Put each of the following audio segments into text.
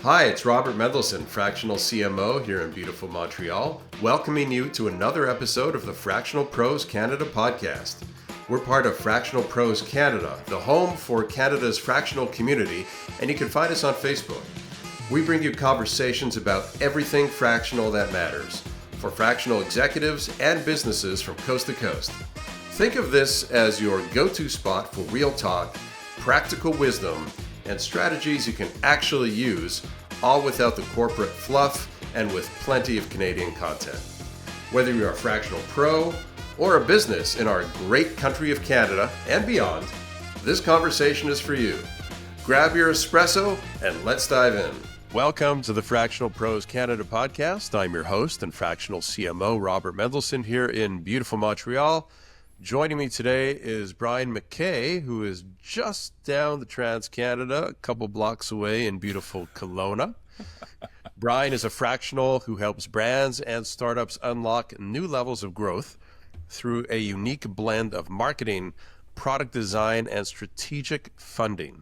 Hi, it's Robert Mendelson, Fractional CMO here in beautiful Montreal, welcoming you to another episode of the Fractional Pros Canada podcast. We're part of Fractional Pros Canada, the home for Canada's fractional community, and you can find us on Facebook. We bring you conversations about everything fractional that matters, for fractional executives and businesses from coast to coast. Think of this as your go-to spot for real talk, practical wisdom, and strategies you can actually use, all without the corporate fluff and with plenty of Canadian content. Whether you're a fractional pro or a business in our great country of Canada and beyond, this conversation is for you. Grab your espresso and let's dive in. Welcome to the Fractional Pros Canada podcast. I'm your host and fractional CMO, Robert Mendelson, here in beautiful Montreal. Joining me today is Brian MacKay, who is just down the Trans-Canada, a couple blocks away in beautiful Kelowna. Brian is a fractional who helps brands and startups unlock new levels of growth through a unique blend of marketing, product design, and strategic funding.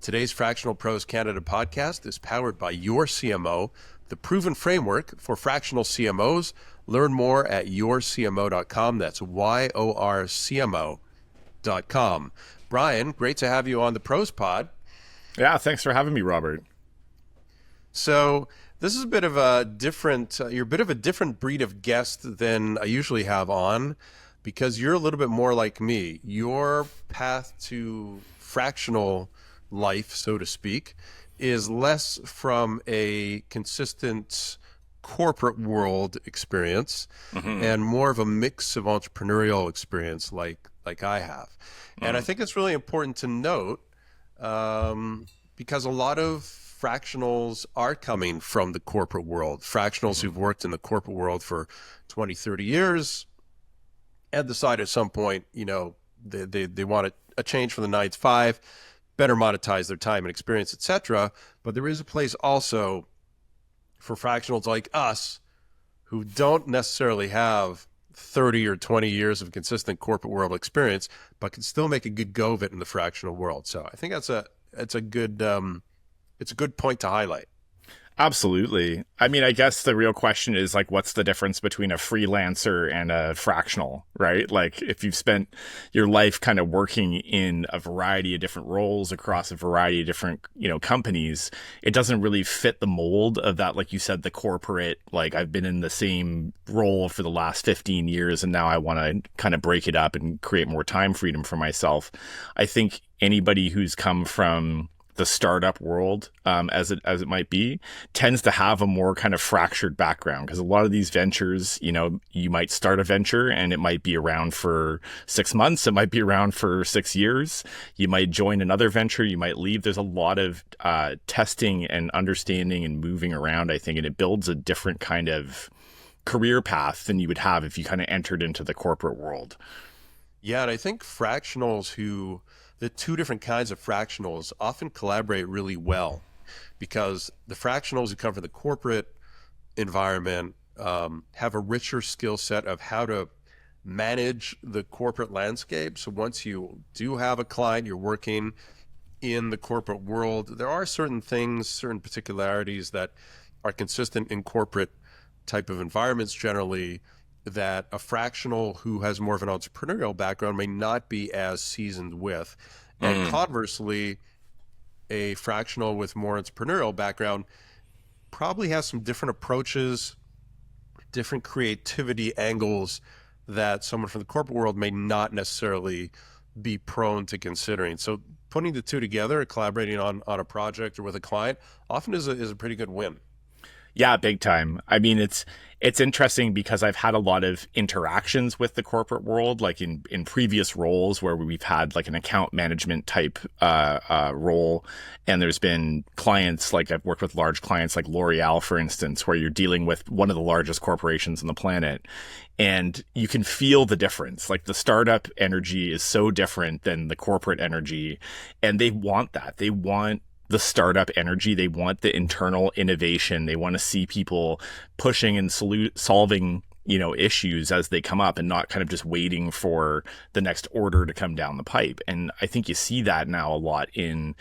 Today's Fractional Pros Canada podcast is powered by Your CMO, the proven framework for fractional CMOs. Learn more at yourcmo.com. That's YORCMO.com. Brian, great to have you on the Pros Pod. Yeah, thanks for having me, Robert. So this is a bit of a different, you're a bit of a different breed of guest than I usually have on, because you're a little bit more like me. Your path to fractional life, so to speak, is less from a consistent corporate world experience and more of a mix of entrepreneurial experience like I have. And I think it's really important to note because a lot of fractionals are coming from the corporate world, fractionals who've worked in the corporate world for 20, 30 years and decide at some point, you know, they want a change from the 9 to 5, better monetize their time and experience, etc. But there is a place also for fractionals like us who don't necessarily have 30 or 20 years of consistent corporate world experience, but can still make a good go of it in the fractional world. So I think it's a good point to highlight. Absolutely. I mean, I guess the real question is like, what's the difference between a freelancer and a fractional, right? Like if you've spent your life kind of working in a variety of different roles across a variety of different, companies, it doesn't really fit the mold of that. Like you said, the corporate, like I've been in the same role for the last 15 years and now I want to kind of break it up and create more time freedom for myself. I think anybody who's come from the startup world, as it might be, tends to have a more kind of fractured background, because a lot of these ventures, you might start a venture and it might be around for 6 months, it might be around for 6 years, you might join another venture, you might leave. There's a lot of testing and understanding and moving around, I think, and it builds a different kind of career path than you would have if you kind of entered into the corporate world. Yeah, and I think the two different kinds of fractionals often collaborate really well, because the fractionals who come from the corporate environment have a richer skill set of how to manage the corporate landscape. So once you do have a client, you're working in the corporate world, there are certain things, certain particularities that are consistent in corporate type of environments generally, that a fractional who has more of an entrepreneurial background may not be as seasoned with. And conversely, a fractional with more entrepreneurial background probably has some different approaches, different creativity angles that someone from the corporate world may not necessarily be prone to considering. So putting the two together, collaborating on a project or with a client, often is a pretty good win. Yeah, big time. I mean, it's interesting because I've had a lot of interactions with the corporate world, like in previous roles where we've had like an account management type role. And there's been clients, like I've worked with large clients like L'Oreal, for instance, where you're dealing with one of the largest corporations on the planet. And you can feel the difference. Like the startup energy is so different than the corporate energy. And they want that. They want the startup energy. They want the internal innovation. They want to see people pushing and solving issues as they come up and not kind of just waiting for the next order to come down the pipe. And I think you see that now a lot in,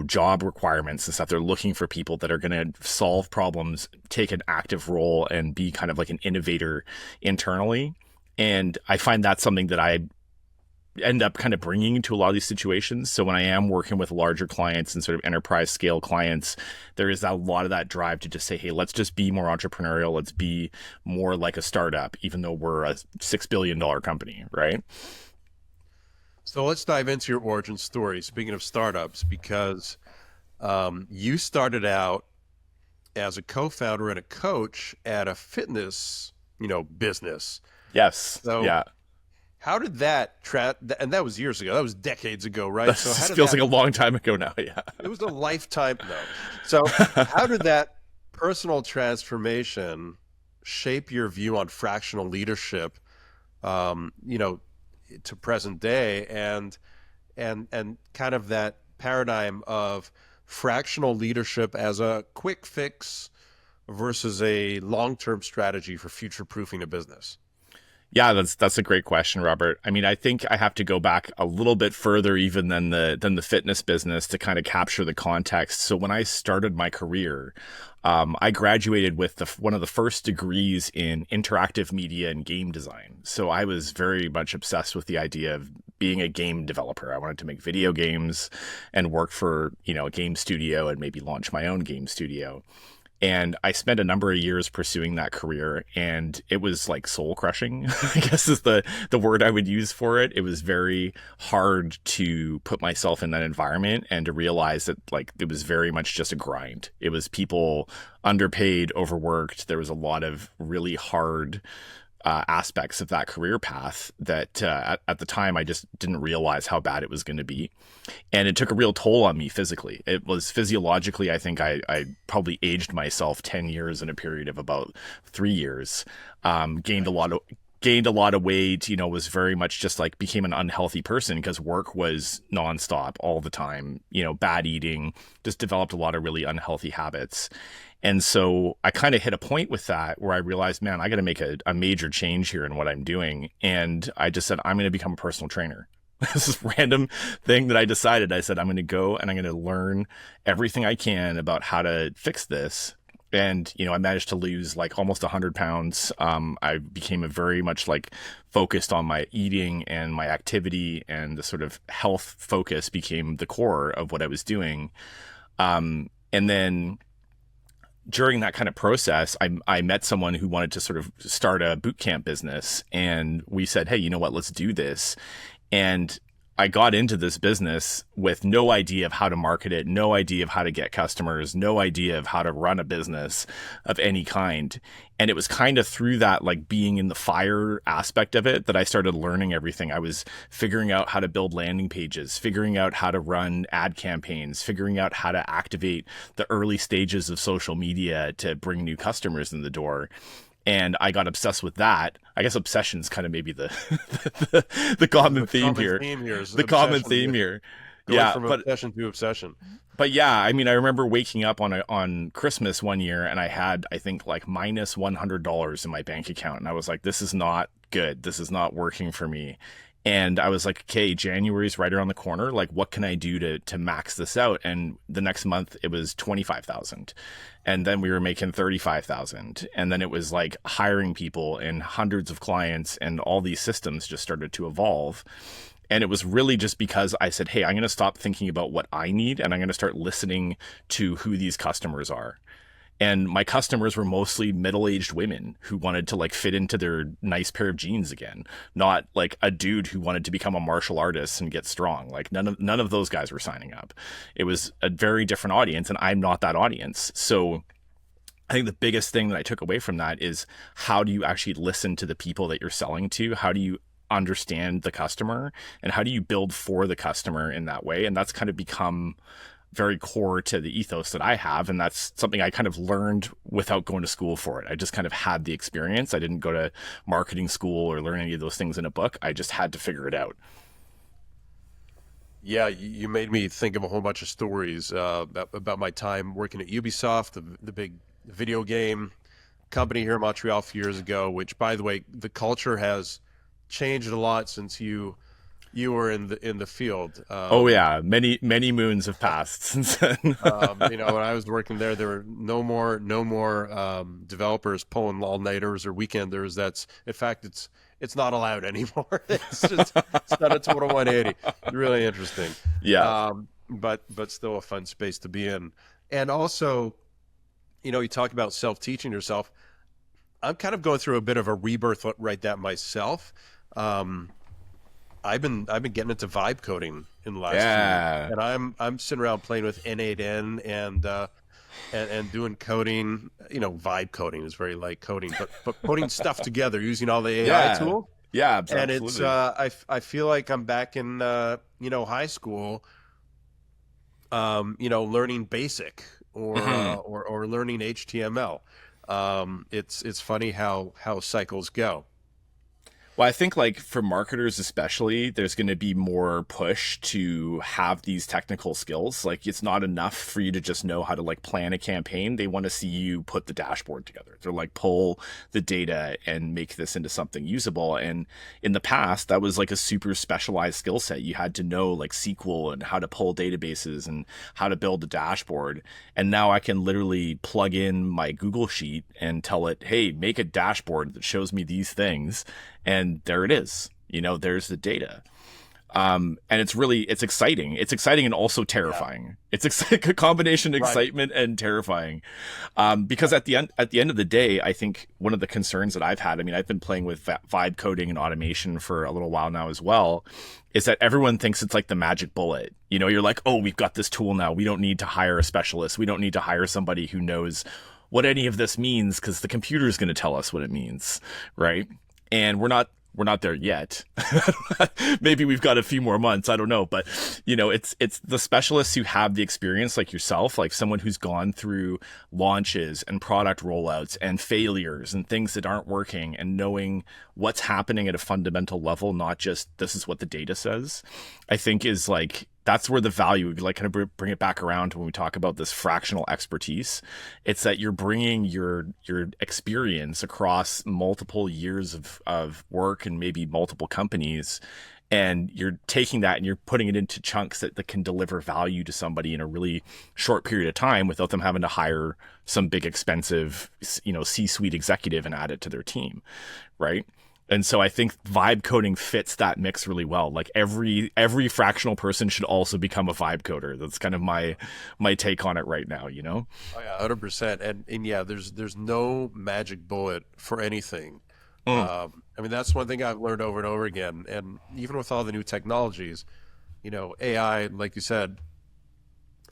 job requirements and stuff. They're looking for people that are going to solve problems, take an active role, and be kind of like an innovator internally. And I find that's something that I end up kind of bringing into a lot of these situations. So when I am working with larger clients and sort of enterprise scale clients, there is a lot of that drive to just say, hey, let's just be more entrepreneurial. Let's be more like a startup, even though we're a $6 billion company, right? So let's dive into your origin story. Speaking of startups, because you started out as a co-founder and a coach at a fitness, business. Yes. So yeah. How did that and that was years ago. That was decades ago, right? That feels like a long time ago now. Yeah. It was a lifetime. No. So how did that personal transformation shape your view on fractional leadership, to present day and kind of that paradigm of fractional leadership as a quick fix versus a long-term strategy for future-proofing a business? Yeah, that's a great question, Robert. I mean, I think I have to go back a little bit further even than the fitness business to kind of capture the context. So when I started my career, I graduated with one of the first degrees in interactive media and game design. So I was very much obsessed with the idea of being a game developer. I wanted to make video games and work for, a game studio and maybe launch my own game studio. And I spent a number of years pursuing that career, and it was like soul crushing, I guess is the word I would use for it. It was very hard to put myself in that environment and to realize that like it was very much just a grind. It was people underpaid, overworked. There was a lot of really hard aspects of that career path that at the time I just didn't realize how bad it was going to be. And it took a real toll on me physically. It was physiologically, I think I probably aged myself 10 years in a period of about 3 years, gained a lot of weight, was very much just like became an unhealthy person because work was nonstop all the time, bad eating, just developed a lot of really unhealthy habits. And so I kind of hit a point with that where I realized, man, I got to make a major change here in what I'm doing. And I just said, I'm going to become a personal trainer. This is a random thing that I decided. I said, I'm going to go and I'm going to learn everything I can about how to fix this. And, I managed to lose like almost 100 pounds. I became a very much like focused on my eating and my activity, and the sort of health focus became the core of what I was doing. And then during that kind of process, I met someone who wanted to sort of start a boot camp business, and we said, hey, you know what, let's do this. And I got into this business with no idea of how to market it, no idea of how to get customers, no idea of how to run a business of any kind. And it was kind of through that, like being in the fire aspect of it, that I started learning everything. I was figuring out how to build landing pages, figuring out how to run ad campaigns, figuring out how to activate the early stages of social media to bring new customers in the door. And I got obsessed with that. I guess obsession's kind of maybe the common theme here. The common theme here. Going from obsession to obsession. But yeah, I mean, I remember waking up on Christmas one year, and I had, I think, like minus $100 in my bank account. And I was like, this is not good. This is not working for me. And I was like, okay, January's right around the corner. Like, what can I do to max this out? And the next month it was 25,000. And then we were making 35,000. And then it was like hiring people and hundreds of clients, and all these systems just started to evolve. And it was really just because I said, hey, I'm going to stop thinking about what I need, and I'm going to start listening to who these customers are. And my customers were mostly middle-aged women who wanted to like fit into their nice pair of jeans again, not like a dude who wanted to become a martial artist and get strong. Like none of those guys were signing up. It was a very different audience, and I'm not that audience. So I think the biggest thing that I took away from that is, how do you actually listen to the people that you're selling to? How do you understand the customer, and how do you build for the customer in that way? And that's kind of become very core to the ethos that I have. And that's something I kind of learned without going to school for it. I just kind of had the experience. I didn't go to marketing school or learn any of those things in a book. I just had to figure it out. Yeah, you made me think of a whole bunch of stories about my time working at Ubisoft, the big video game company here in Montreal a few years ago, which, by the way, the culture has changed a lot since you were in the field. Oh yeah, many moons have passed since then. When I was working there were no more developers pulling all-nighters or weekenders. In fact, it's not allowed anymore. It's done a total 180. Really interesting. Yeah. But still a fun space to be in. And also, you talk about self-teaching yourself. I'm kind of going through a bit of a rebirth right now myself. I've been getting into vibe coding in the last year, and I'm sitting around playing with N8N and doing coding. Vibe coding is very light coding, but putting stuff together using all the AI tool. Yeah, absolutely. And it's I feel like I'm back in high school. Learning BASIC or learning HTML. It's funny how cycles go. Well, I think like for marketers especially, there's going to be more push to have these technical skills. Like it's not enough for you to just know how to like plan a campaign. They want to see you put the dashboard together. They're like pull the data and make this into something usable. And in the past, that was like a super specialized skill set. You had to know like SQL and how to pull databases and how to build a dashboard. And now I can literally plug in my Google Sheet and tell it, hey, make a dashboard that shows me these things. And there it is, there's the data. And it's exciting. It's exciting and also terrifying. Yeah. It's a combination of excitement and terrifying. Because at the end of the day, I think one of the concerns that I've had, I've been playing with vibe coding and automation for a little while now as well, is that everyone thinks it's like the magic bullet. You're like, oh, we've got this tool now. We don't need to hire a specialist. We don't need to hire somebody who knows what any of this means because the computer is going to tell us what it means, right? And we're not there yet. Maybe we've got a few more months. I don't know. But, it's the specialists who have the experience like yourself, like someone who's gone through launches and product rollouts and failures and things that aren't working and knowing what's happening at a fundamental level, not just this is what the data says, I think is like, that's where the value, like kind of bring it back around when we talk about this fractional expertise. It's that you're bringing your experience across multiple years of work and maybe multiple companies, and you're taking that and you're putting it into chunks that can deliver value to somebody in a really short period of time without them having to hire some big expensive, C-suite executive and add it to their team, right? And so I think vibe coding fits that mix really well. Like every fractional person should also become a vibe coder. That's kind of my take on it right now, Oh yeah, 100%. And yeah, there's no magic bullet for anything. That's one thing I've learned over and over again. And even with all the new technologies, AI, like you said,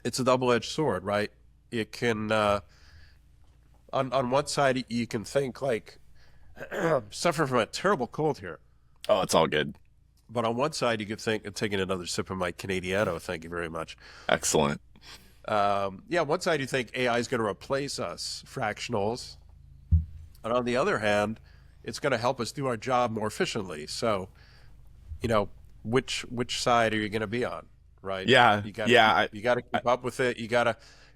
it's a double-edged sword, right? It can, on one side, you can think like, suffering from a terrible cold here. Oh, it's all good. But on one side, you could think of taking another sip of my Canadiano. Thank you very much. Excellent. On one side, you think AI is going to replace us, fractionals. And on the other hand, it's going to help us do our job more efficiently. So, which side are you going to be on, right? Yeah. You got to keep up with it.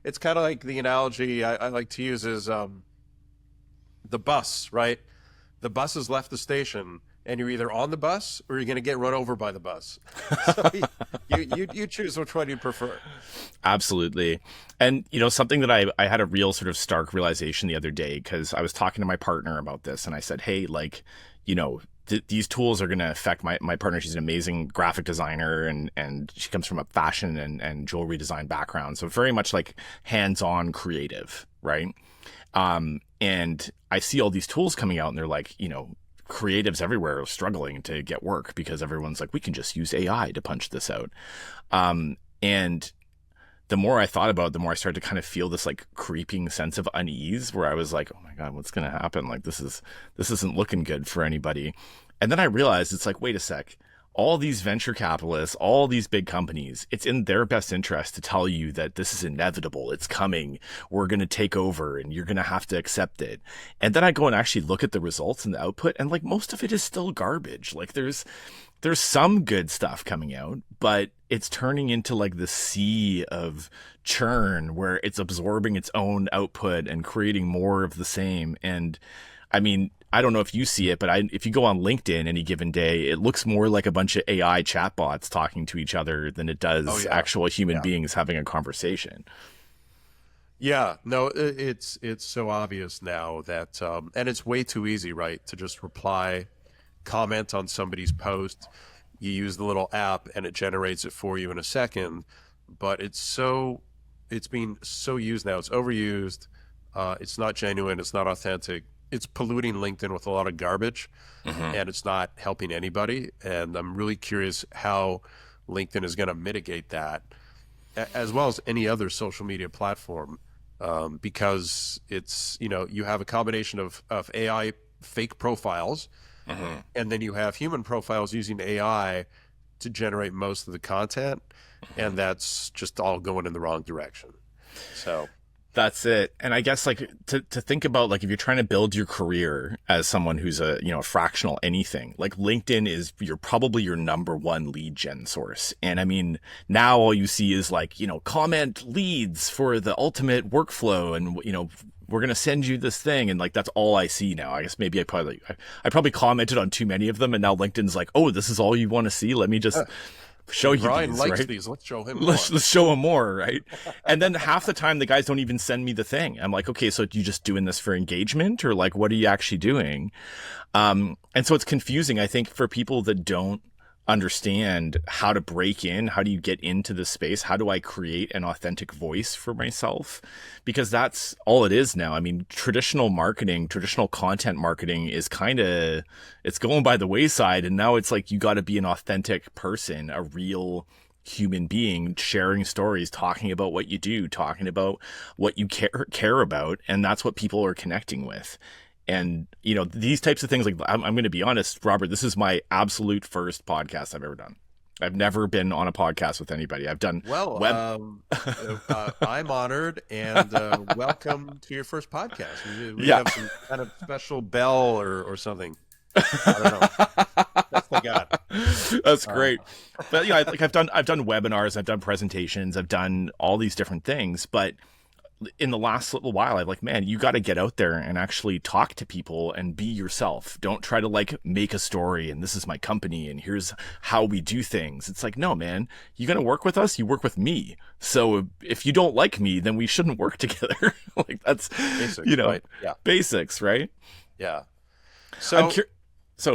It's kind of like the analogy I like to use is the bus, right? The bus has left the station and you're either on the bus or you're going to get run over by the bus. So you choose which one you prefer. Absolutely. And, something that I had a real sort of stark realization the other day, because I was talking to my partner about this and I said, hey, like, these tools are going to affect my partner. She's an amazing graphic designer and she comes from a fashion and jewelry design background. So very much like hands-on creative, right? And I see all these tools coming out and they're like, creatives everywhere are struggling to get work because everyone's like, we can just use AI to punch this out. And the more I thought about it, the more I started to kind of feel this like creeping sense of unease where I was like, oh my God, what's going to happen? Like this isn't looking good for anybody. And then I realized it's like, wait a sec. All these venture capitalists, all these big companies, it's in their best interest to tell you that this is inevitable. It's coming. We're going to take over and you're going to have to accept it. And then I go and actually look at the results and the output, and like most of it is still garbage. Like there's some good stuff coming out, but it's turning into like the sea of churn where it's absorbing its own output and creating more of the same. And I mean, I don't know if you see it, but if you go on LinkedIn any given day, it looks more like a bunch of AI chatbots talking to each other than it does actual human beings having a conversation. Yeah, no, it's so obvious now that, and it's way too easy, right, to just reply, comment on somebody's post. You use the little app and it generates it for you in a second. But it's being so used now. It's overused. It's not genuine. It's not authentic. It's polluting LinkedIn with a lot of garbage, and it's not helping anybody. And I'm really curious how LinkedIn is going to mitigate that, as well as any other social media platform, because it's, you have a combination of AI fake profiles, and then you have human profiles using AI to generate most of the content, and that's just all going in the wrong direction. So that's it. And I guess like to think about, like, if you're trying to build your career as someone who's a, fractional anything, like LinkedIn is probably your number one lead gen source. And I mean, now all you see is like, comment leads for the ultimate workflow, and, we're going to send you this thing. And like, that's all I see now. I guess maybe I probably commented on too many of them. And now LinkedIn's like, oh, this is all you want to see. Let me just show you Brian these, likes right? these. Let's show him more. Let's show him more, right? And then half the time the guys don't even send me the thing. I'm like, okay, so you just doing this for engagement, or like, what are you actually doing? And so it's confusing, I think, for people that don't understand how to break in. How do you get into the space? How do I create an authentic voice for myself? Because that's all it is now. I mean, traditional content marketing is it's going by the wayside. And now it's like, you got to be an authentic person, a real human being, sharing stories, talking about what you do, talking about what you care about. And that's what people are connecting with. And, these types of things, like, I'm going to be honest, Robert, this is my absolute first podcast I've ever done. I've never been on a podcast with anybody. I've done I'm honored, and welcome to your first podcast. We have some kind of special bell or something. I don't know. That's the God. That's great. But I've done webinars, I've done presentations, I've done all these different things, but in the last little while, I'm like, man, you got to get out there and actually talk to people and be yourself. Don't try to like make a story and this is my company and here's how we do things. It's like, no, man, you got to work with us. You work with me. So if you don't like me, then we shouldn't work together. Like, that's, basics, right? Yeah. Basics, right? Yeah. So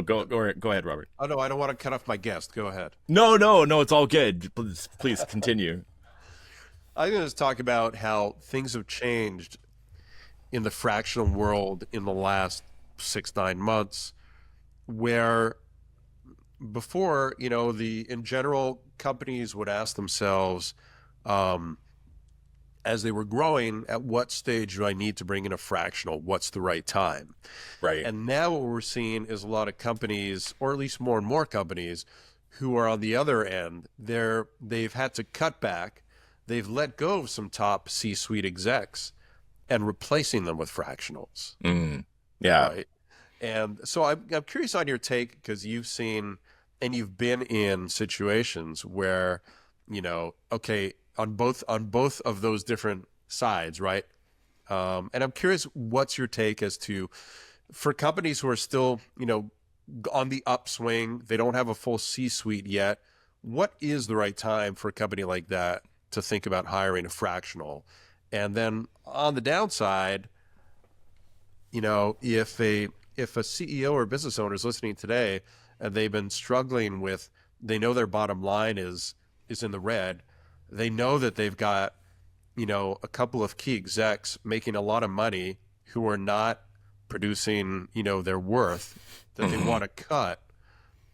go ahead, Robert. Oh no, I don't want to cut off my guest. Go ahead. No, it's all good. Please continue. I'm going to talk about how things have changed in the fractional world in the last 6-9 months, where before, in general, companies would ask themselves, as they were growing, at what stage do I need to bring in a fractional? What's the right time? Right. And now what we're seeing is a lot of companies, or at least more and more companies, who are on the other end. They've had to cut back. They've let go of some top C-suite execs and replacing them with fractionals. Yeah. Right? And so I'm curious on your take, because you've seen and you've been in situations where, okay, on both of those different sides, right? And I'm curious, what's your take as to, for companies who are still, on the upswing, they don't have a full C-suite yet, what is the right time for a company like that to think about hiring a fractional? And then on the downside, if a CEO or business owner is listening today and they've been struggling with, they know their bottom line is in the red, they know that they've got, a couple of key execs making a lot of money who are not producing, their worth, that they want to cut,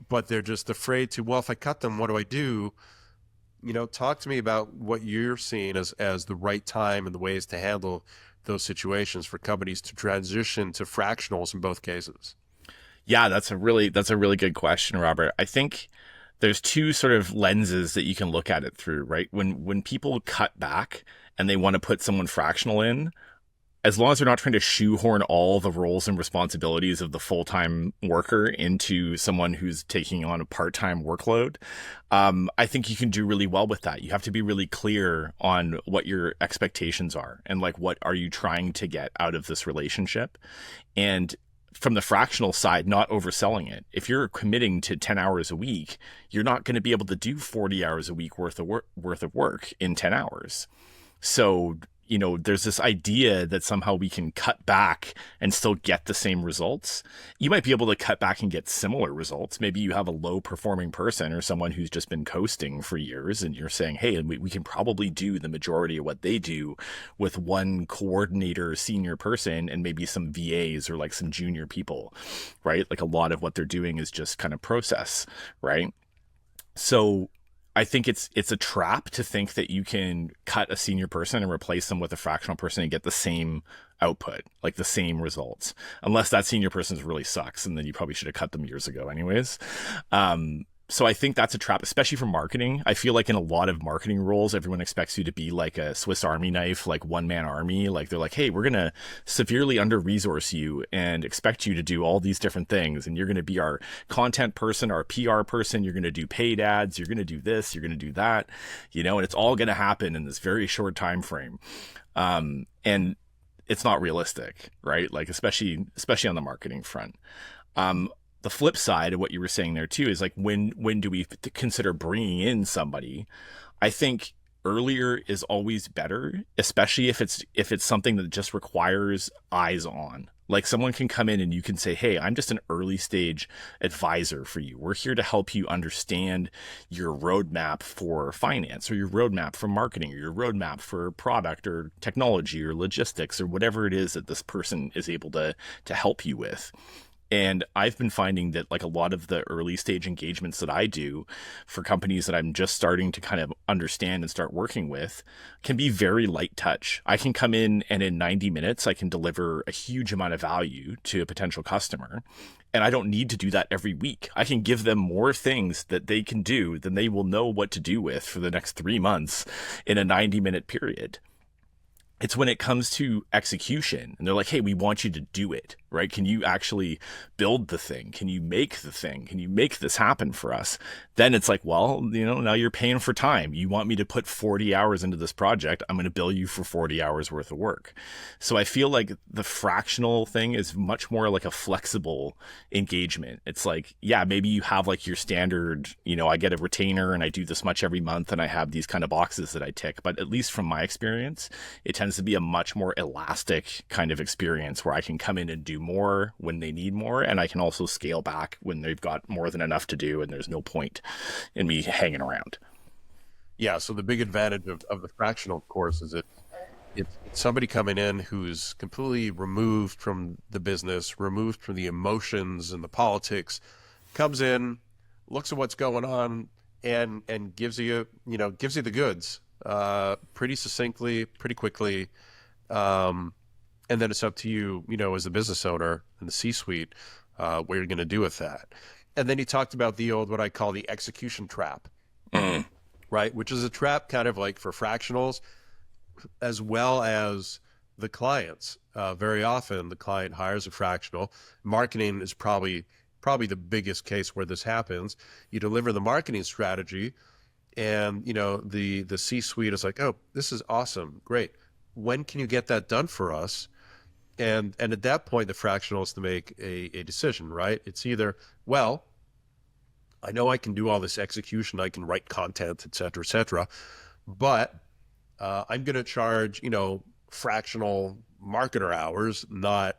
but they're just afraid to, well, if I cut them, what do I do? Talk to me about what you're seeing as the right time and the ways to handle those situations for companies to transition to fractionals in both cases. Yeah, that's a really good question, Robert. I think there's two sort of lenses that you can look at it through, right? When people cut back and they want to put someone fractional in, as long as they're not trying to shoehorn all the roles and responsibilities of the full-time worker into someone who's taking on a part-time workload, I think you can do really well with that. You have to be really clear on what your expectations are and like what are you trying to get out of this relationship. And from the fractional side, not overselling it. If you're committing to 10 hours a week, you're not going to be able to do 40 hours a week worth of work in 10 hours. So, there's this idea that somehow we can cut back and still get the same results. You might be able to cut back and get similar results. Maybe you have a low performing person or someone who's just been coasting for years and you're saying, hey, we can probably do the majority of what they do with one coordinator, senior person, and maybe some VAs or like some junior people, right? Like a lot of what they're doing is just kind of process, right? So I think it's a trap to think that you can cut a senior person and replace them with a fractional person and get the same output, like the same results, unless that senior person really sucks, and then you probably should have cut them years ago anyways. So I think that's a trap, especially for marketing. I feel like in a lot of marketing roles, everyone expects you to be like a Swiss Army knife, like one-man army. Like they're like, hey, we're going to severely under-resource you and expect you to do all these different things. And you're going to be our content person, our PR person. You're going to do paid ads. You're going to do this. You're going to do that, and it's all going to happen in this very short time frame. And it's not realistic, right? Like, especially on the marketing front. The flip side of what you were saying there too is like when do we consider bringing in somebody? I think earlier is always better, especially if it's something that just requires eyes on. Like someone can come in and you can say, hey, I'm just an early stage advisor for you. We're here to help you understand your roadmap for finance or your roadmap for marketing or your roadmap for product or technology or logistics or whatever it is that this person is able to help you with. And I've been finding that like a lot of the early stage engagements that I do for companies that I'm just starting to kind of understand and start working with can be very light touch. I can come in and in 90 minutes, I can deliver a huge amount of value to a potential customer. And I don't need to do that every week. I can give them more things that they can do than they will know what to do with for the next 3 months in a 90-minute period. It's when it comes to execution and they're like, hey, we want you to do it, right? Can you actually build the thing? Can you make the thing? Can you make this happen for us? Then it's like, well, now you're paying for time. You want me to put 40 hours into this project. I'm going to bill you for 40 hours worth of work. So I feel like the fractional thing is much more like a flexible engagement. It's like, yeah, maybe you have like your standard, I get a retainer and I do this much every month and I have these kind of boxes that I tick. But at least from my experience, it tends to be a much more elastic kind of experience where I can come in and do more when they need more. And I can also scale back when they've got more than enough to do and there's no point in me hanging around. Yeah. So the big advantage of the fractional course is it's somebody coming in who's completely removed from the business, removed from the emotions and the politics, comes in, looks at what's going on and gives you the goods. Pretty succinctly, pretty quickly. And then it's up to you, as the business owner in the C-suite, what you're going to do with that. And then you talked about the old, what I call the execution trap, right? Which is a trap kind of like for fractionals as well as the clients. Very often the client hires a fractional. Marketing is probably the biggest case where this happens. You deliver the marketing strategy and, the C-suite is like, oh, this is awesome. Great. When can you get that done for us? And at that point, the fractional is to make a decision, right? It's either, well, I know I can do all this execution. I can write content, et cetera, but I'm going to charge, fractional marketer hours, not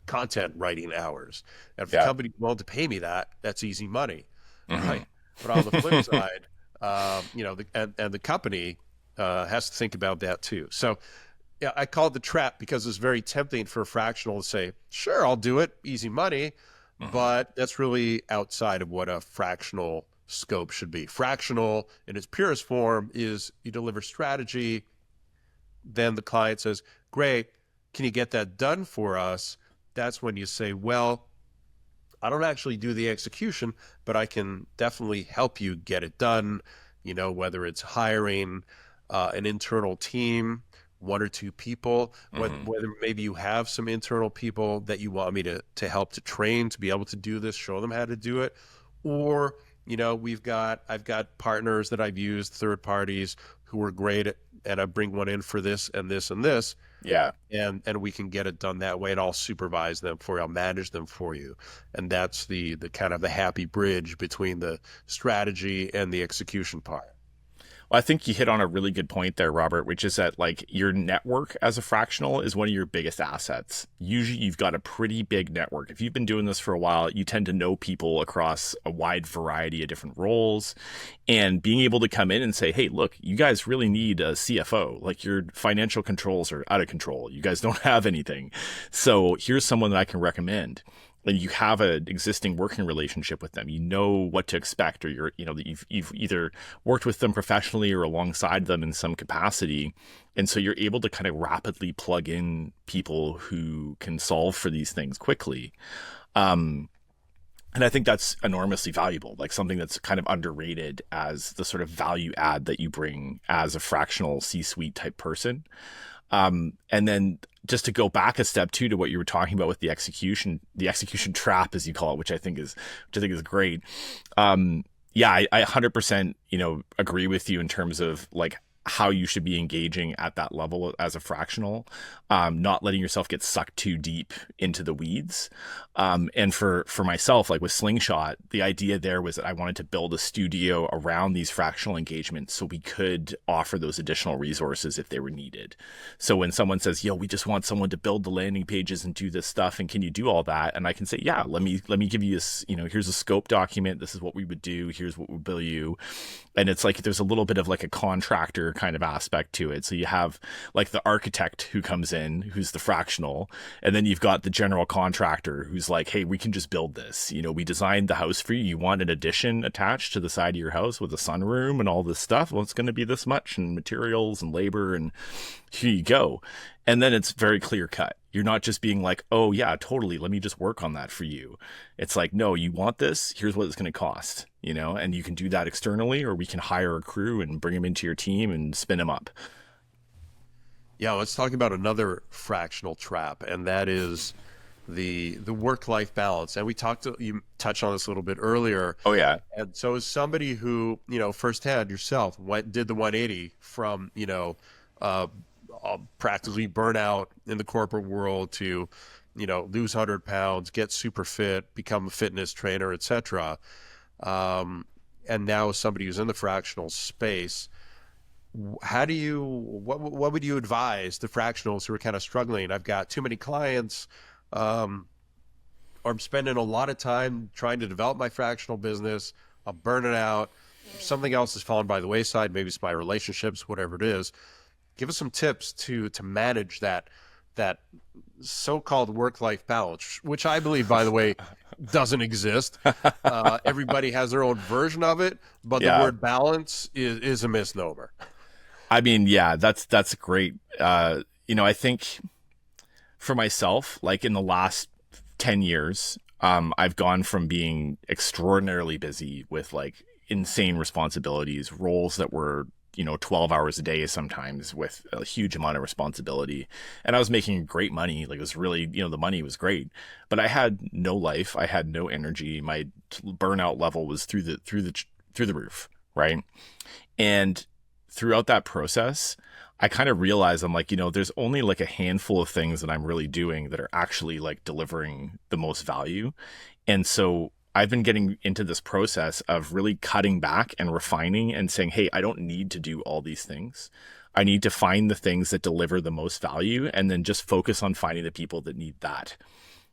content writing hours. And if the company's willing to pay me that, that's easy money, right? But on the flip side, the company has to think about that too. So yeah, I call it the trap because it's very tempting for a fractional to say, sure, I'll do it, easy money, but that's really outside of what a fractional scope should be. Fractional in its purest form is you deliver strategy, then the client says, great, can you get that done for us? That's when you say, well, I don't actually do the execution, but I can definitely help you get it done, whether it's hiring an internal team, one or two people, Mm-hmm. whether maybe you have some internal people that you want me to help to train to be able to do this, show them how to do it, or I've got partners that I've used, third parties who are great and I bring one in for this and this and this, Yeah. and we can get it done that way, and I'll supervise them for you, I'll manage them for you. And that's the kind of the happy bridge between the strategy and the execution part. Well, I think you hit on a really good point there, Robert, which is that like your network as a fractional is one of your biggest assets. Usually you've got a pretty big network. If you've been doing this for a while, you tend to know people across a wide variety of different roles, and being able to come in and say, hey, look, you guys really need a CFO. Like your financial controls are out of control. You guys don't have anything. So here's someone that I can recommend. And you have an existing working relationship with them, you know what to expect, or that you've either worked with them professionally or alongside them in some capacity. And so you're able to kind of rapidly plug in people who can solve for these things quickly. And I think that's enormously valuable, like something that's kind of underrated as the sort of value add that you bring as a fractional C-suite type person. And then just to go back a step too to what you were talking about with the execution trap, as you call it, which I think is great. Yeah, I 100%, agree with you in terms of like how you should be engaging at that level as a fractional, not letting yourself get sucked too deep into the weeds. And for myself, like with Slingshot, the idea there was that I wanted to build a studio around these fractional engagements so we could offer those additional resources if they were needed. So when someone says, yo, we just want someone to build the landing pages and do this stuff, and can you do all that? And I can say, yeah, let me give you this, here's a scope document. This is what we would do. Here's what we'll bill you. And it's like there's a little bit of like a contractor kind of aspect to it. So you have like the architect who comes in, who's the fractional, and then you've got the general contractor who's like, hey, we can just build this. We designed the house for you. You want an addition attached to the side of your house with a sunroom and all this stuff. Well, it's going to be this much, and materials and labor, and here you go. And then it's very clear cut. You're not just being like, oh yeah, totally, let me just work on that for you. It's like, no, you want this, here's what it's going to cost, and you can do that externally, or we can hire a crew and bring them into your team and spin them up. Yeah, let's talk about another fractional trap, and that is the work-life balance. And you touched on this a little bit earlier. Oh yeah. And so as somebody who, firsthand yourself did the 180 from, practically burnout in the corporate world to, lose 100 pounds, get super fit, become a fitness trainer, etc. And now as somebody who's in the fractional space, what would you advise the fractionals who are kind of struggling? I've got too many clients, or I'm spending a lot of time trying to develop my fractional business. I'm burning out. Something else has fallen by the wayside. Maybe it's my relationships, whatever it is. Give us some tips to manage that so-called work-life balance, which I believe, by the way, doesn't exist. Everybody has their own version of it, but the word balance is a misnomer. I mean, yeah, that's great. I think for myself, like in the last 10 years, I've gone from being extraordinarily busy with like insane responsibilities, roles that were 12 hours a day sometimes, with a huge amount of responsibility. And I was making great money. Like it was really, the money was great, but I had no life. I had no energy. My burnout level was through the roof. Right. And throughout that process, I kind of realized I'm like, there's only like a handful of things that I'm really doing that are actually like delivering the most value. And so I've been getting into this process of really cutting back and refining and saying, hey, I don't need to do all these things. I need to find the things that deliver the most value, and then just focus on finding the people that need that.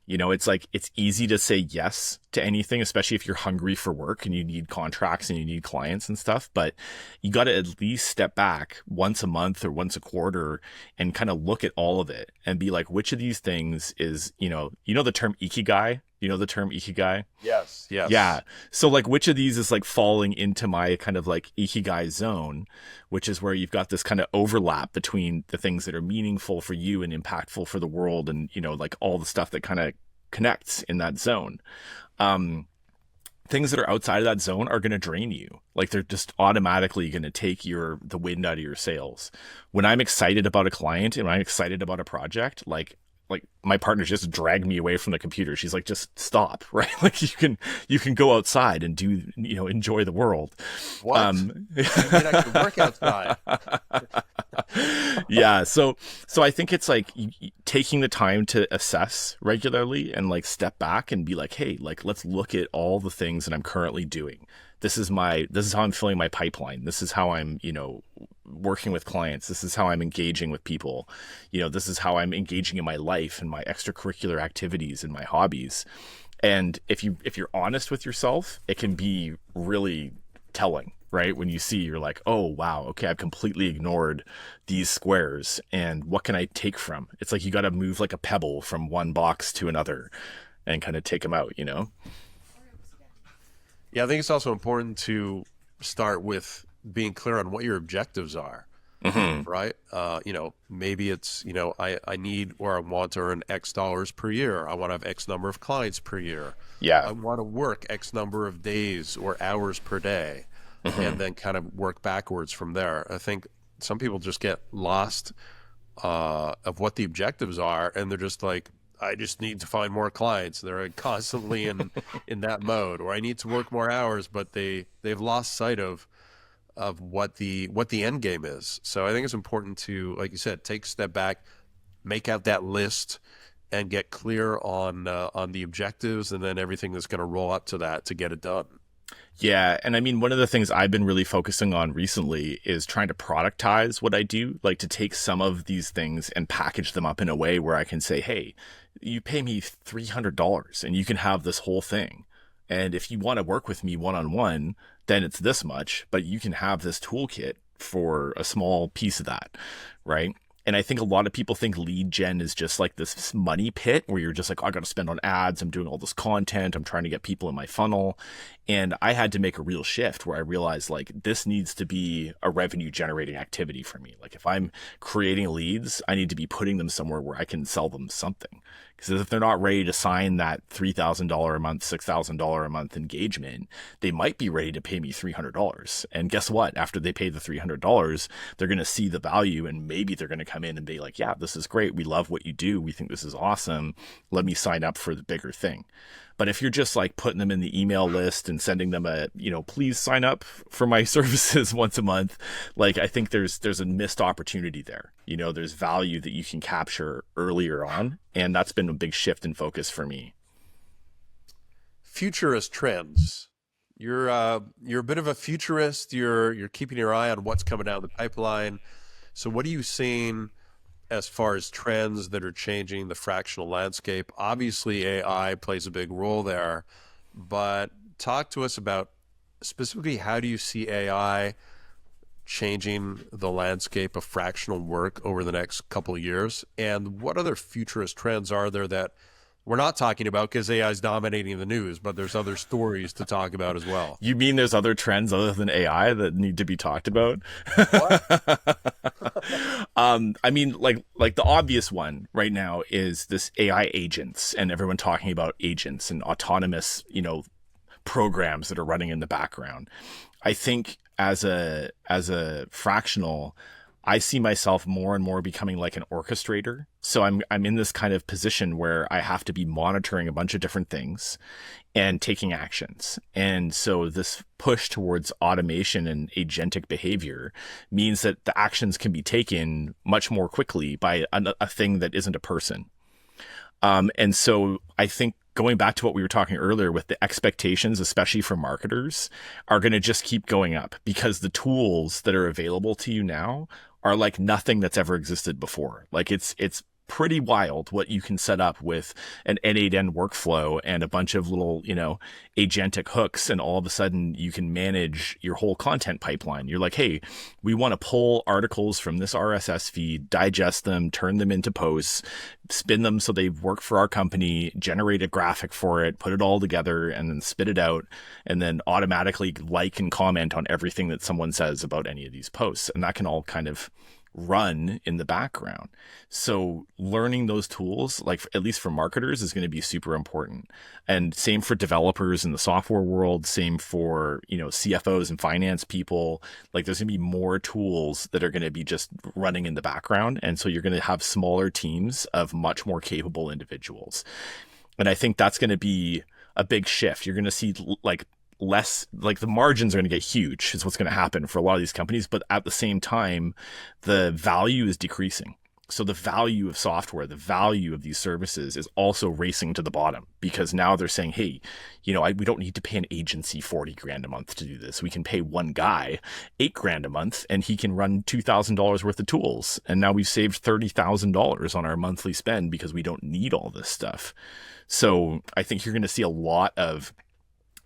It's like, it's easy to say yes to anything, especially if you're hungry for work and you need contracts and you need clients and stuff. But you got to at least step back once a month or once a quarter and kind of look at all of it and be like, which of these things is, the term ikigai? You know the term ikigai? Yes. Yeah. So like, which of these is like falling into my kind of like ikigai zone, which is where you've got this kind of overlap between the things that are meaningful for you and impactful for the world, and like all the stuff that kind of connects in that zone. things that are outside of that zone are going to drain you. Like they're just automatically going to take the wind out of your sails. When I'm excited about a client and when I'm excited about a project, like my partner just dragged me away from the computer. She's like, just stop, right? Like you can go outside and do, enjoy the world. What? You mean I can work outside? Yeah. So I think it's like taking the time to assess regularly and like step back and be like, hey, like, let's look at all the things that I'm currently doing. This is how I'm filling my pipeline. This is how I'm, working with clients. This is how I'm engaging with people. This is how I'm engaging in my life and my extracurricular activities and my hobbies. And if you're honest with yourself, it can be really telling, right? When you see, you're like, oh, wow, okay, I've completely ignored these squares. And what can I take from? It's like you got to move like a pebble from one box to another and kind of take them out, Yeah, I think it's also important to start with being clear on what your objectives are, right? Maybe it's, I need or I want to earn X dollars per year. I want to have X number of clients per year. Yeah. I want to work X number of days or hours per day, and then kind of work backwards from there. I think some people just get lost of what the objectives are, and they're just like, I just need to find more clients. They're constantly in that mode, or I need to work more hours, but they've lost sight of what the end game is. So I think it's important to, like you said, take a step back, make out that list, and get clear on the objectives, and then everything that's going to roll up to that to get it done. Yeah. And I mean, one of the things I've been really focusing on recently is trying to productize what I do, like to take some of these things and package them up in a way where I can say, hey, you pay me $300 and you can have this whole thing. And if you want to work with me one-on-one, then it's this much, but you can have this toolkit for a small piece of that, right? And I think a lot of people think lead gen is just like this money pit where you're just like, oh, I got to spend on ads. I'm doing all this content. I'm trying to get people in my funnel. And I had to make a real shift where I realized like this needs to be a revenue generating activity for me. Like if I'm creating leads, I need to be putting them somewhere where I can sell them something. Because if they're not ready to sign that $3,000 a month, $6,000 a month engagement, they might be ready to pay me $300. And guess what? After they pay the $300, they're going to see the value and maybe they're going to come in and be like, yeah, this is great. We love what you do. We think this is awesome. Let me sign up for the bigger thing. But if you're just like putting them in the email list and sending them please sign up for my services once a month, like I think there's a missed opportunity there. There's value that you can capture earlier on. And that's been a big shift in focus for me. Futurist trends. You're a bit of a futurist. You're keeping your eye on what's coming down the pipeline. So what are you seeing as far as trends that are changing the fractional landscape? Obviously, AI plays a big role there, but talk to us about specifically how do you see AI changing the landscape of fractional work over the next couple of years? And what other futurist trends are there that we're not talking about because AI is dominating the news, but there's other stories to talk about as well? You mean there's other trends other than AI that need to be talked about? What? I mean, like the obvious one right now is this AI agents and everyone talking about agents and autonomous, programs that are running in the background. I think as a fractional, I see myself more and more becoming like an orchestrator. So I'm in this kind of position where I have to be monitoring a bunch of different things and taking actions. And so this push towards automation and agentic behavior means that the actions can be taken much more quickly by a thing that isn't a person. And so I think going back to what we were talking earlier with the expectations, especially for marketers, are going to just keep going up because the tools that are available to you now are like nothing that's ever existed before. Like it's pretty wild what you can set up with an N8N workflow and a bunch of little, agentic hooks. And all of a sudden you can manage your whole content pipeline. You're like, hey, we want to pull articles from this RSS feed, digest them, turn them into posts, spin them so they work for our company, generate a graphic for it, put it all together, and then spit it out, and then automatically like and comment on everything that someone says about any of these posts. And that can all kind of run in the background. So learning those tools, like at least for marketers, is going to be super important. And same for developers in the software world, same for, CFOs and finance people. Like there's going to be more tools that are going to be just running in the background. And so you're going to have smaller teams of much more capable individuals. And I think that's going to be a big shift. You're going to see like less, like the margins are going to get huge is what's going to happen for a lot of these companies. But at the same time, the value is decreasing. So the value of software, the value of these services is also racing to the bottom, because now they're saying, hey, we don't need to pay an agency 40 grand a month to do this. We can pay one guy 8 grand a month and he can run $2,000 worth of tools. And now we've saved $30,000 on our monthly spend because we don't need all this stuff. So I think you're going to see a lot of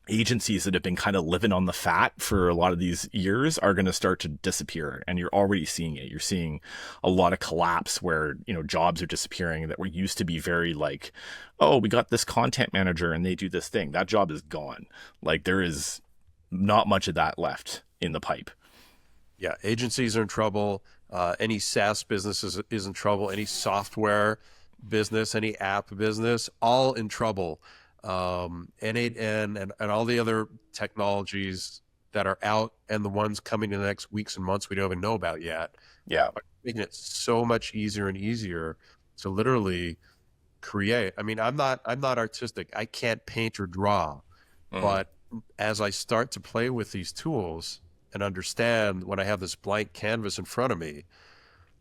agencies that have been kind of living on the fat for a lot of these years are going to start to disappear. And you're already seeing it. You're seeing a lot of collapse where, jobs are disappearing that were used to be very like, oh, we got this content manager and they do this thing. That job is gone. Like there is not much of that left in the pipe. Yeah. Agencies are in trouble. Any SaaS business is in trouble. Any software business, any app business, all in trouble. N8N and all the other technologies that are out and the ones coming in the next weeks and months we don't even know about yet. Yeah. Making it so much easier and easier to literally create. I mean, I'm not artistic. I can't paint or draw, but as I start to play with these tools and understand when I have this blank canvas in front of me,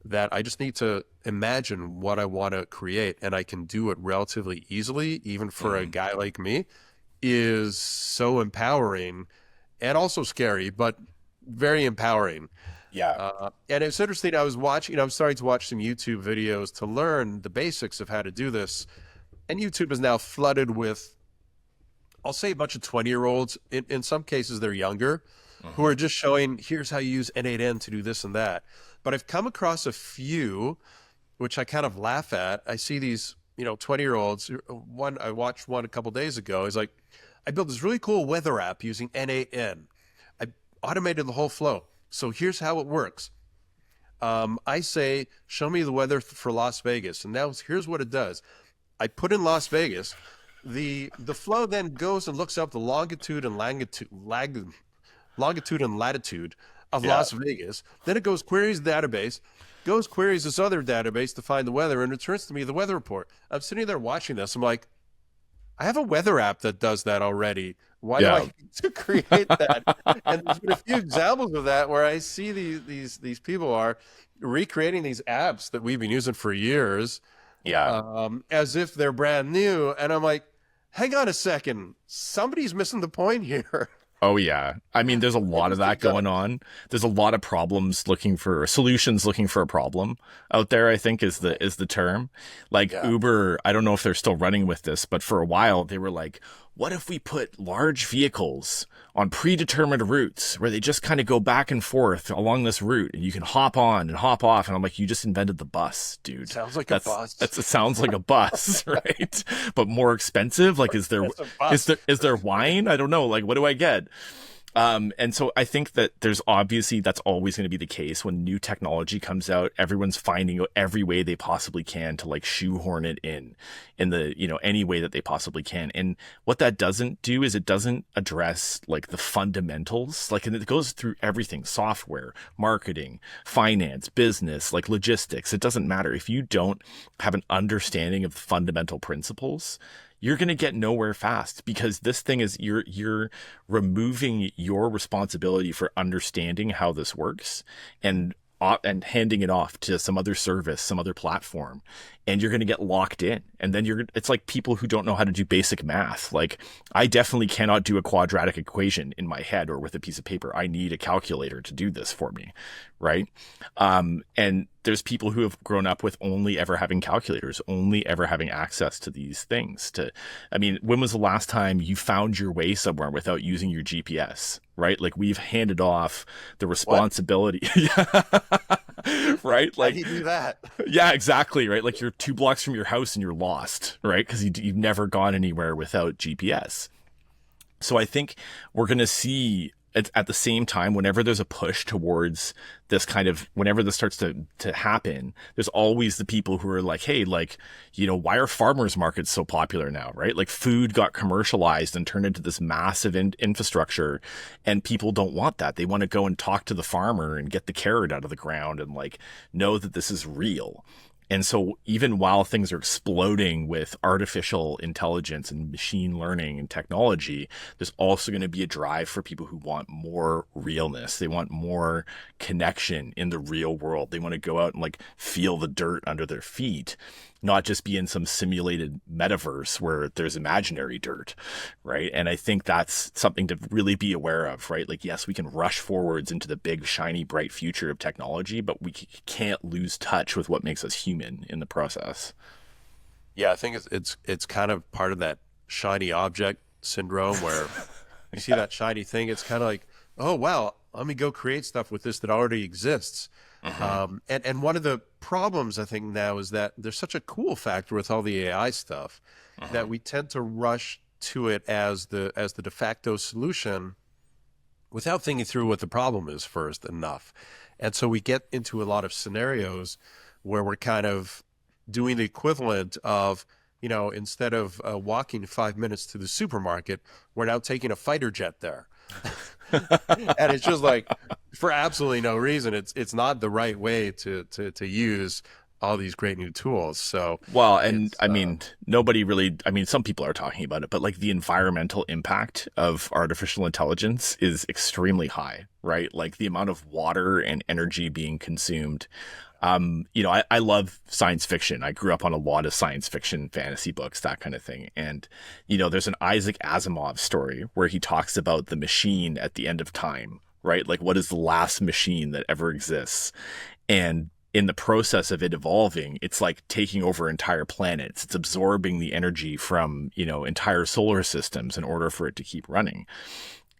that I just need to imagine what I want to create, and I can do it relatively easily, even for a guy like me, is so empowering and also scary, but very empowering. Yeah. And it's interesting. I'm starting to watch some YouTube videos to learn the basics of how to do this. And YouTube is now flooded with, I'll say, a bunch of 20-year-olds. In some cases, they're younger, who are just showing, here's how you use N8N to do this and that. But I've come across a few, which I kind of laugh at. I see these, 20-year-olds. I watched one a couple days ago. He's like, I built this really cool weather app using N8N. I automated the whole flow. So here's how it works. I say, show me the weather for Las Vegas. And now here's what it does. I put in Las Vegas. The flow then goes and looks up the longitude and latitude of Las Vegas. Then it goes queries the database, queries this other database to find the weather, and returns to me the weather report. I'm sitting there watching this. I'm like, I have a weather app that does that already. Why do I need to create that? And there's been a few examples of that where I see these people are recreating these apps that we've been using for years, as if they're brand new. And I'm like, hang on a second, somebody's missing the point here. Oh yeah. I mean, there's a lot of that going on. There's a lot of solutions looking for a problem out there, I think is the term. Like Uber, I don't know if they're still running with this, but for a while they were like, what if we put large vehicles on predetermined routes where they just kind of go back and forth along this route and you can hop on and hop off? And I'm like, you just invented the bus, dude. Sounds like a bus. It sounds like a bus, right? But more expensive. Like, is there wine? I don't know. Like, what do I get? And so I think that that's always going to be the case when new technology comes out. Everyone's finding out every way they possibly can to like shoehorn it in the, any way that they possibly can. And what that doesn't do is it doesn't address like the fundamentals, like, and it goes through everything: software, marketing, finance, business, like logistics. It doesn't matter if you don't have an understanding of the fundamental principles. You're going to get nowhere fast, because this thing is you're removing your responsibility for understanding how this works and handing it off to some other service, some other platform, and you're going to get locked in. And then it's like people who don't know how to do basic math. Like, I definitely cannot do a quadratic equation in my head or with a piece of paper. I need a calculator to do this for me. Right. And there's people who have grown up with only ever having calculators, only ever having access to these things. When was the last time you found your way somewhere without using your GPS? Right. Like, we've handed off the responsibility. Right. Like, how do you do that? Yeah, exactly. Right. Like, you're 2 blocks from your house and you're lost. Right. Because you've never gone anywhere without GPS. So I think we're going to see at the same time, whenever there's a push towards this kind of, whenever this starts to happen, there's always the people who are like, hey, like, why are farmers markets so popular now, right? Like food got commercialized and turned into this massive infrastructure, and people don't want that. They want to go and talk to the farmer and get the carrot out of the ground and like know that this is real. And so even while things are exploding with artificial intelligence and machine learning and technology, there's also going to be a drive for people who want more realness. They want more connection in the real world. They want to go out and like feel the dirt under their feet, not just be in some simulated metaverse where there's imaginary dirt, right? And I think that's something to really be aware of, right? Like, yes, we can rush forwards into the big, shiny, bright future of technology, but we can't lose touch with what makes us human in the process. Yeah, I think it's kind of part of that shiny object syndrome where you see that shiny thing, it's kind of like, oh, wow, let me go create stuff with this that already exists. And one of the problems I think now is that there's such a cool factor with all the AI stuff that we tend to rush to it as the de facto solution without thinking through what the problem is first enough. And so we get into a lot of scenarios where we're kind of doing the equivalent of, instead of walking 5 minutes to the supermarket, we're now taking a fighter jet there. And it's just like, for absolutely no reason, it's not the right way to use all these great new tools. So, well, and I mean, nobody really, I mean, some people are talking about it, but like the environmental impact of artificial intelligence is extremely high, right? Like the amount of water and energy being consumed. I love science fiction. I grew up on a lot of science fiction, fantasy books, that kind of thing. And, there's an Isaac Asimov story where he talks about the machine at the end of time, right? Like what is the last machine that ever exists? And in the process of it evolving, it's like taking over entire planets. It's absorbing the energy from, entire solar systems in order for it to keep running.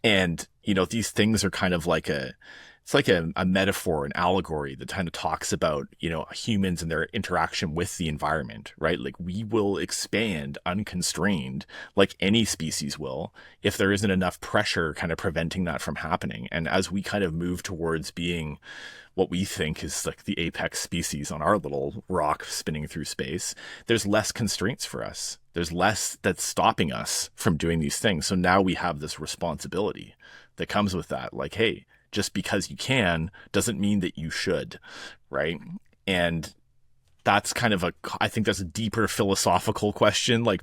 And, these things are kind of like it's like a metaphor, an allegory that kind of talks about, humans and their interaction with the environment, right? Like we will expand unconstrained like any species will if there isn't enough pressure kind of preventing that from happening. And as we kind of move towards being what we think is like the apex species on our little rock spinning through space, there's less constraints for us. There's less that's stopping us from doing these things. So now we have this responsibility that comes with that. Like, hey, just because you can doesn't mean that you should, right? And that's kind of I think that's a deeper philosophical question. Like,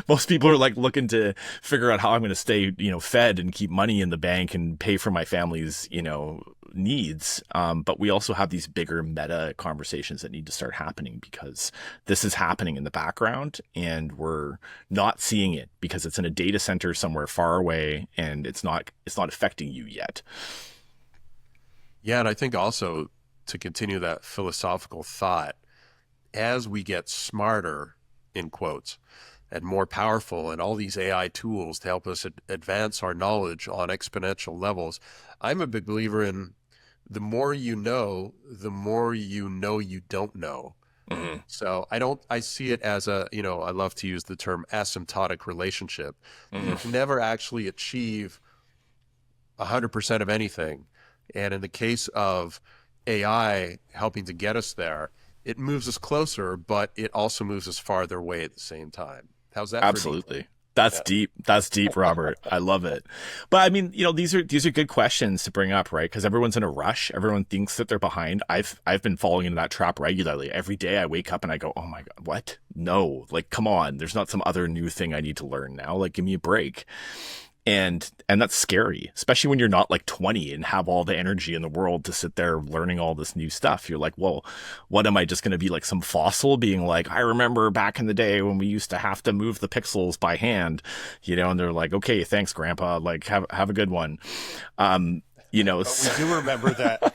most people are like looking to figure out how I'm going to stay, fed and keep money in the bank and pay for my family's, needs. But we also have these bigger meta conversations that need to start happening because this is happening in the background and we're not seeing it because it's in a data center somewhere far away and it's not affecting you yet. Yeah. And I think also to continue that philosophical thought, as we get smarter, in quotes, and more powerful, and all these AI tools to help us advance our knowledge on exponential levels, I'm a big believer in the more you know, the more you know you don't know. Mm-hmm. So I see it as I love to use the term asymptotic relationship. Mm-hmm. You can never actually achieve 100% of anything. And in the case of AI helping to get us there, it moves us closer, but it also moves us farther away at the same time. How's that? Absolutely. That's deep. That's deep, Robert. I love it. But I mean, these are good questions to bring up, right? Because everyone's in a rush. Everyone thinks that they're behind. I've been falling into that trap regularly. Every day I wake up and I go, oh my God, what? No, like, come on. There's not some other new thing I need to learn now. Like, give me a break. And that's scary, especially when you're not like 20 and have all the energy in the world to sit there learning all this new stuff. You're like, well, what am I just going to be like some fossil being like, I remember back in the day when we used to have to move the pixels by hand, and they're like, okay, thanks, Grandpa. Like, have a good one. We do remember that.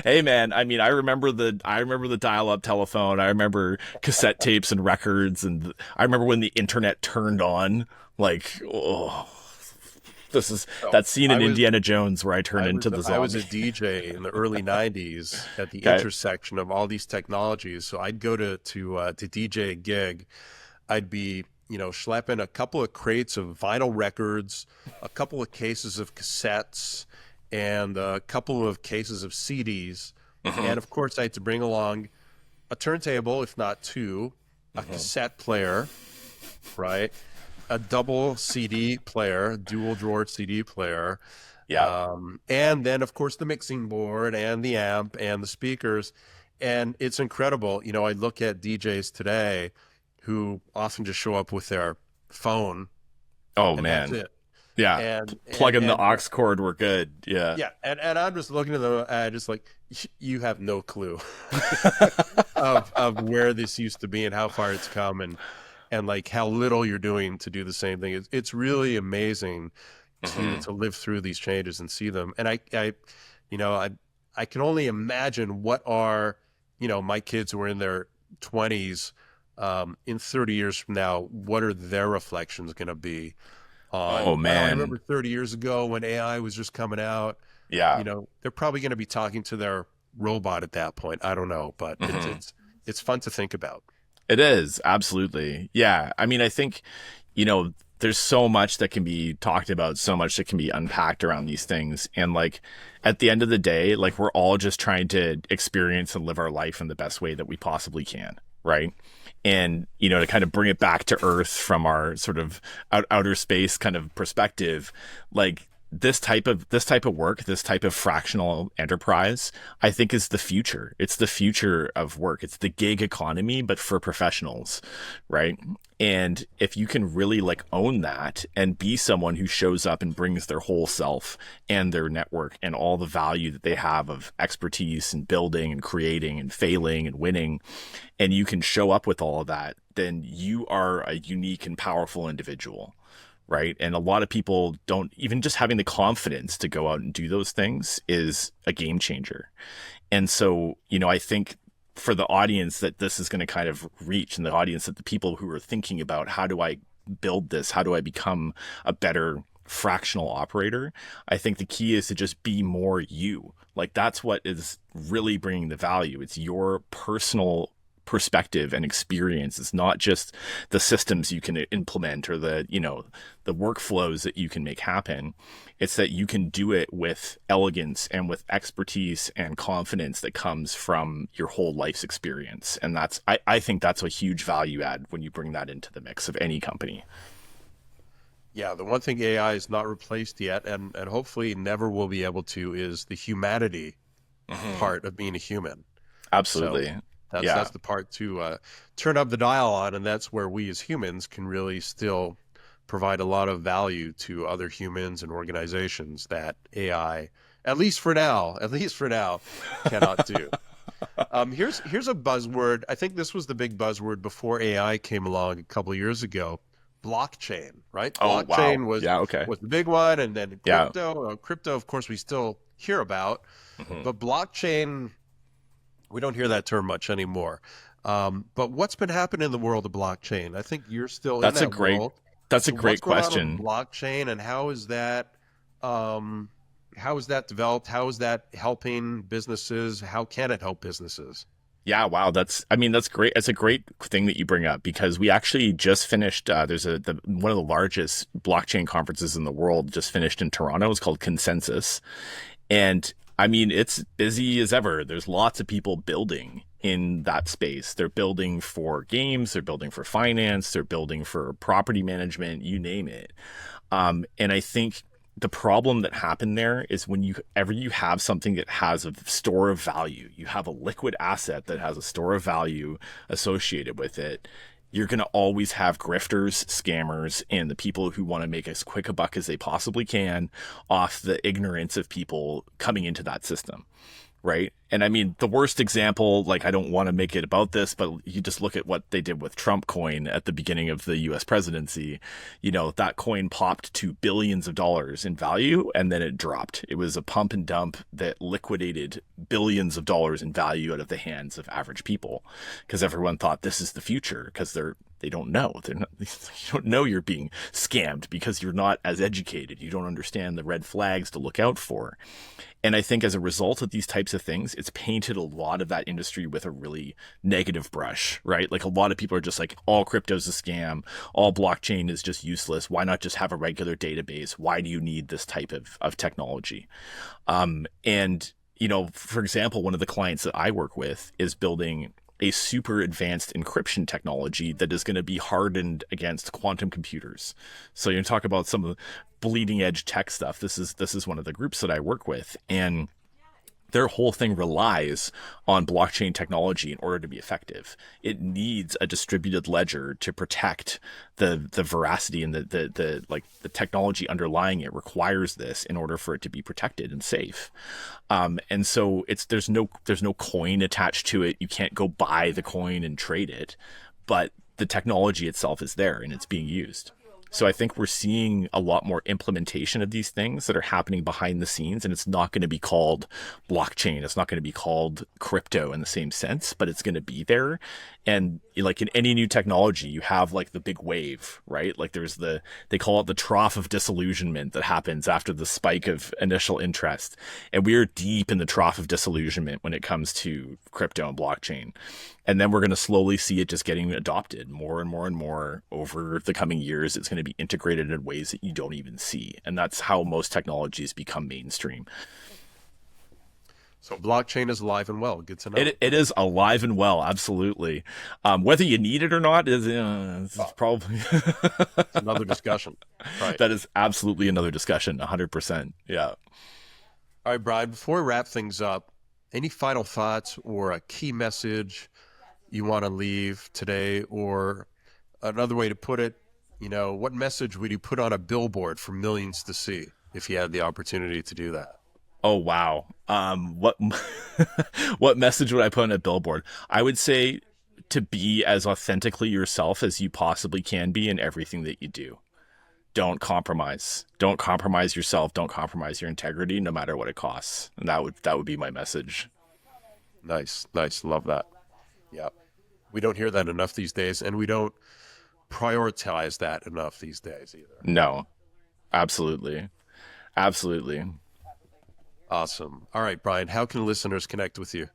Hey man, I mean, I remember the dial-up telephone. I remember cassette tapes and records, and I remember when the internet turned on. Like, that scene in Indiana Jones where I turned into the zombie. I was a DJ in the early 90s at the intersection of all these technologies. So I'd go to DJ a gig. I'd be schlepping a couple of crates of vinyl records, a couple of cases of cassettes, and a couple of cases of CDs. And of course, I had to bring along a turntable, if not two, a cassette player, right? A double CD player, dual drawer CD player. Yeah. And then, of course, the mixing board and the amp and the speakers. And it's incredible. I look at DJs today who often just show up with their phone. Oh, And man. that's it. Yeah. And Plug in the aux cord. We're good. Yeah. yeah, and I'm just looking at them, just like, you have no clue of where this used to be and how far it's come, and like how little you're doing to do the same thing. It's really amazing to live through these changes and see them. And I can only imagine what are, my kids who are in their 20s, in 30 years from now, what are their reflections going to be on? Oh, man. I remember 30 years ago when AI was just coming out. Yeah. They're probably going to be talking to their robot at that point. I don't know, but it's fun to think about. It is. Absolutely. Yeah. I mean, I think, there's so much that can be talked about, so much that can be unpacked around these things. And like, at the end of the day, like, we're all just trying to experience and live our life in the best way that we possibly can. Right. And, to kind of bring it back to earth from our sort of outer space kind of perspective, like, this type of work, this type of fractional enterprise, I think is the future. It's the future of work. It's the gig economy, but for professionals, right? And if you can really like own that and be someone who shows up and brings their whole self and their network and all the value that they have of expertise and building and creating and failing and winning, and you can show up with all of that, then you are a unique and powerful individual. Right. And a lot of people don't, even just having the confidence to go out and do those things is a game changer. And so, I think for the audience that this is going to kind of reach, and the audience that the people who are thinking about, how do I build this? How do I become a better fractional operator? I think the key is to just be more you. Like, that's what is really bringing the value. It's your personal perspective and experience. It's not just the systems you can implement or the workflows that you can make happen. It's that you can do it with elegance and with expertise and confidence that comes from your whole life's experience. And I think that's a huge value add when you bring that into the mix of any company. Yeah, the one thing AI has not replaced yet, and hopefully never will be able to, is the humanity part of being a human. Absolutely. So, that's the part to turn up the dial on, and that's where we as humans can really still provide a lot of value to other humans and organizations that AI, at least for now, cannot do. Here's a buzzword. I think this was the big buzzword before AI came along a couple of years ago. Blockchain, right? Blockchain was the big one, and then crypto. Crypto, of course, we still hear about, but blockchain, we don't hear that term much anymore. But what's been happening in the world of blockchain? I think you're still in that world. That's a great question. Blockchain, and how is that developed? How is that helping businesses? How can it help businesses? Yeah, wow. That's great. It's a great thing that you bring up, because we actually just finished, there's one of the largest blockchain conferences in the world just finished in Toronto. It's called Consensus. And I mean, it's busy as ever. There's lots of people building in that space. They're building for games, they're building for finance, they're building for property management, you name it. And I think the problem that happened there is whenever you have something that has a store of value, you have a liquid asset that has a store of value associated with it, you're going to always have grifters, scammers, and the people who want to make as quick a buck as they possibly can off the ignorance of people coming into that system, right? And I mean, the worst example, like, I don't want to make it about this, but you just look at what they did with Trump coin at the beginning of the US presidency. That coin popped to billions of dollars in value, and then it dropped. It was a pump and dump that liquidated billions of dollars in value out of the hands of average people, because everyone thought this is the future, because They don't know. You don't know you're being scammed because you're not as educated. You don't understand the red flags to look out for. And I think as a result of these types of things, it's painted a lot of that industry with a really negative brush, right? Like a lot of people are just like, all crypto's a scam, all blockchain is just useless. Why not just have a regular database? Why do you need this type of technology? And, for example, one of the clients that I work with is building a super advanced encryption technology that is going to be hardened against quantum computers. So you talk about some of the bleeding edge tech stuff. This is one of the groups that I work with, and their whole thing relies on blockchain technology in order to be effective. It needs a distributed ledger to protect the veracity, and the technology underlying it requires this in order for it to be protected and safe. And so there's no coin attached to it. You can't go buy the coin and trade it, but the technology itself is there and it's being used. So I think we're seeing a lot more implementation of these things that are happening behind the scenes, and it's not going to be called blockchain. It's not going to be called crypto in the same sense, but it's going to be there. And like in any new technology, you have like the big wave, right? Like they call it the trough of disillusionment that happens after the spike of initial interest. And we're deep in the trough of disillusionment when it comes to crypto and blockchain. And then we're going to slowly see it just getting adopted more and more and more over the coming years. It's going to be integrated in ways that you don't even see. And that's how most technologies become mainstream. So blockchain is alive and well. Good to know. It is alive and well, absolutely. Whether you need it or not is probably another discussion. Right. That is absolutely another discussion, 100%. Yeah. All right, Brian, before we wrap things up, any final thoughts or a key message you want to leave today, or another way to put it, what message would you put on a billboard for millions to see if you had the opportunity to do that? Oh, wow. What message would I put on a billboard? I would say to be as authentically yourself as you possibly can be in everything that you do. Don't compromise. Don't compromise yourself. Don't compromise your integrity, no matter what it costs. And that would be my message. Nice. Love that. Yeah. We don't hear that enough these days, and we don't prioritize that enough these days either. No, absolutely. Awesome. All right, Brian, how can listeners connect with you?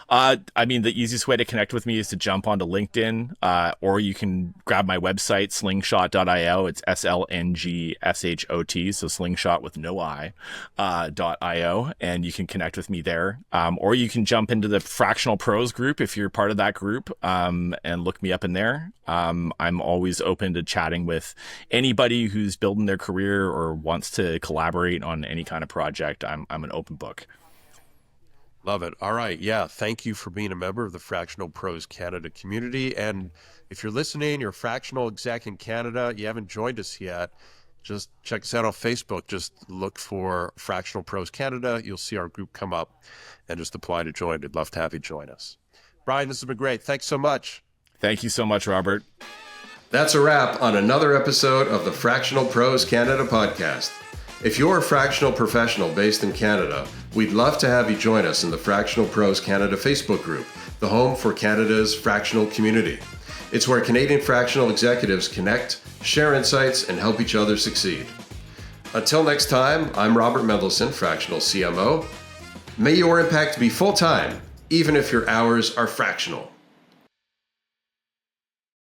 The easiest way to connect with me is to jump onto LinkedIn, or you can grab my website, slingshot.io. It's SLNGSHOT, so slingshot with no I, .io, and you can connect with me there. Or you can jump into the Fractional Pros group if you're part of that group, and look me up in there. I'm always open to chatting with anybody who's building their career or wants to collaborate on any kind of project. I'm an open book. Love it. All right. Yeah. Thank you for being a member of the Fractional Pros Canada community. And if you're listening, you're a fractional exec in Canada, you haven't joined us yet, just check us out on Facebook. Just look for Fractional Pros Canada. You'll see our group come up and just apply to join. We'd love to have you join us. Brian, this has been great. Thanks so much. Thank you so much, Robert. That's a wrap on another episode of the Fractional Pros Canada podcast. If you're a fractional professional based in Canada, we'd love to have you join us in the Fractional Pros Canada Facebook group, the home for Canada's fractional community. It's where Canadian fractional executives connect, share insights, and help each other succeed. Until next time, I'm Robert Mendelson, Fractional CMO. May your impact be full-time, even if your hours are fractional.